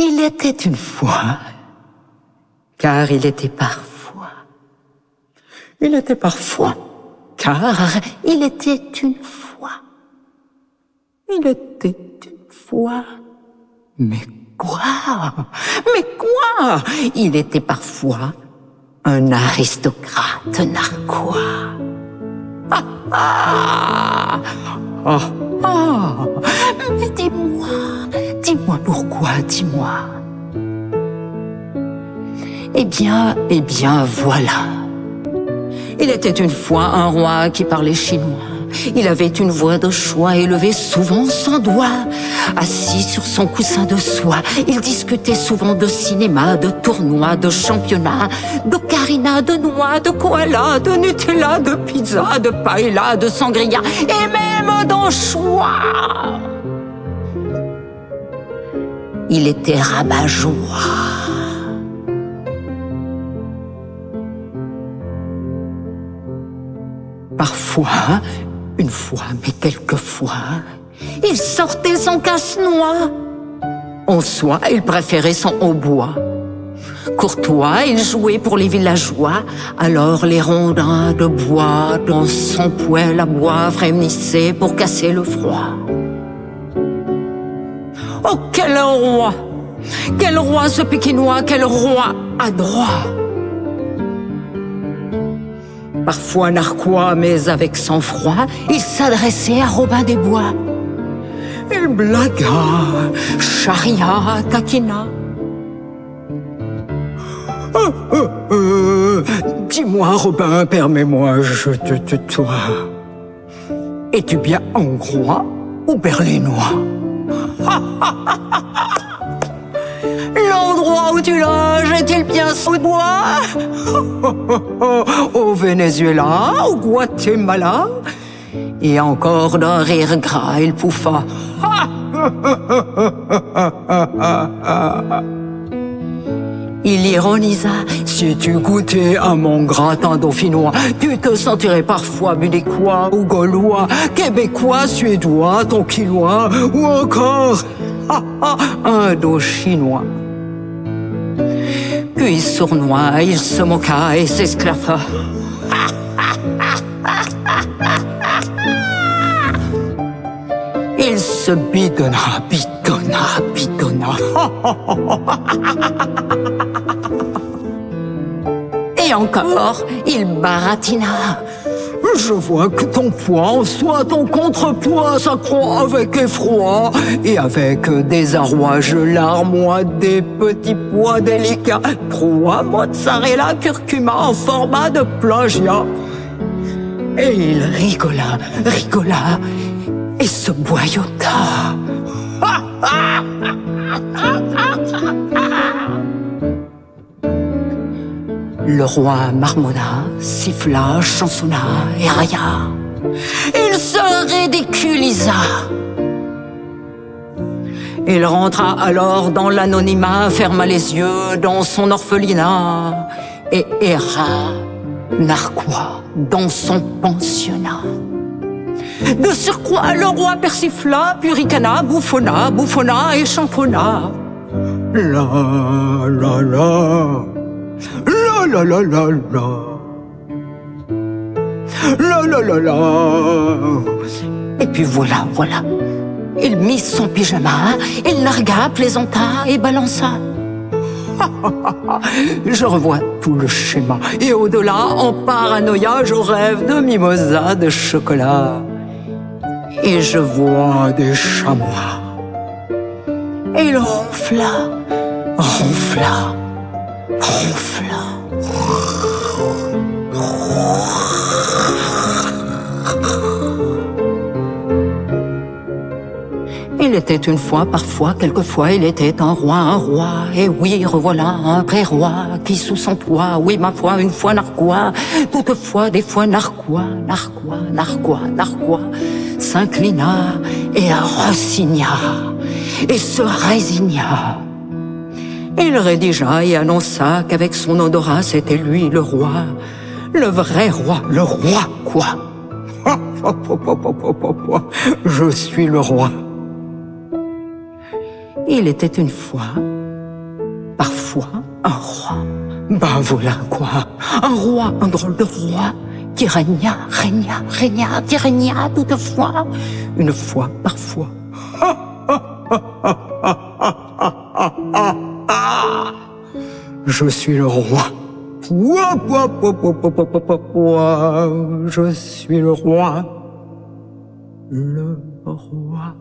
Il était une fois, car il était parfois. Il était parfois, car il était une fois. Il était une fois. Mais quoi? Mais quoi? Il était parfois un aristocrate narquois. Ah ah! Ah ah! Mais dis-moi pourquoi, dis-moi. Eh bien, voilà. Il était une fois un roi qui parlait chinois. Il avait une voix de choix et levait souvent son doigt. Assis sur son coussin de soie, il discutait souvent de cinéma, de tournois, de championnats, d'ocarina, de noix, de koala, de Nutella, de pizza, de paella, de sangria et même d'anchois. Il était rabat-joie. Parfois, une fois, mais quelquefois, il sortait son casse-noix. En soi, il préférait son hautbois. Courtois, il jouait pour les villageois. Alors les rondins de bois dans son poêle à bois frémissaient pour casser le froid. Oh, quel roi! Quel roi ce Pékinois, quel roi adroit! Parfois narquois, mais avec sang-froid, il s'adressait à Robin des Bois. Il blagua, charria, taquina. Dis-moi, Robin, permets-moi, je te tutoie. Es-tu bien hongrois ou berlinois? L'endroit où tu loges est-il bien sous bois? Au Venezuela, au Guatemala? Et encore d'un rire gras, il pouffa. Il ironisa. Si tu goûtais à mon gratin dauphinois, tu te sentirais parfois munichois ou gaulois, québécois, suédois, tonquillois ou encore indo-chinois. Puis sournois, il se moqua et s'esclaffa. Il se bidonna. Et encore, il baratina. Je vois que ton poids en soi, ton contrepoids s'accroît avec effroi. Et avec désarroi, je larmoie des petits pois délicats. 3 mozzarella curcuma en format de plagiat. Et il rigola, et se boyauta. Le roi marmonna, siffla, chansonna et railla. Il se ridiculisa. Il rentra alors dans l'anonymat, ferma les yeux dans son orphelinat et erra, narquois, dans son pensionnat. De surcroît, le roi persifla, puis ricana, bouffonna et chantonna. La la la. La la la la la. La la la la. Et puis voilà. Il mit son pyjama, il largua, plaisanta et balança. Je revois tout le schéma. Et au-delà, en paranoïa, je rêve de mimosa, de chocolat. Et je vois des chamois. Et il ronfla. Il était une fois, parfois, quelquefois, il était un roi. Et oui, revoilà un vrai roi qui sous son toit, oui, ma foi, une fois narquois, toutefois, des fois narquois, s'inclina et resigna et se résigna. Il rédigea et annonça qu'avec son odorat, c'était lui le roi, le vrai roi, le roi quoi? Je suis le roi. Il était une fois parfois un roi. Ben voilà quoi, un roi, un drôle de roi, qui régna toutefois, une fois, parfois. Je suis le roi. Je suis le roi. Le roi.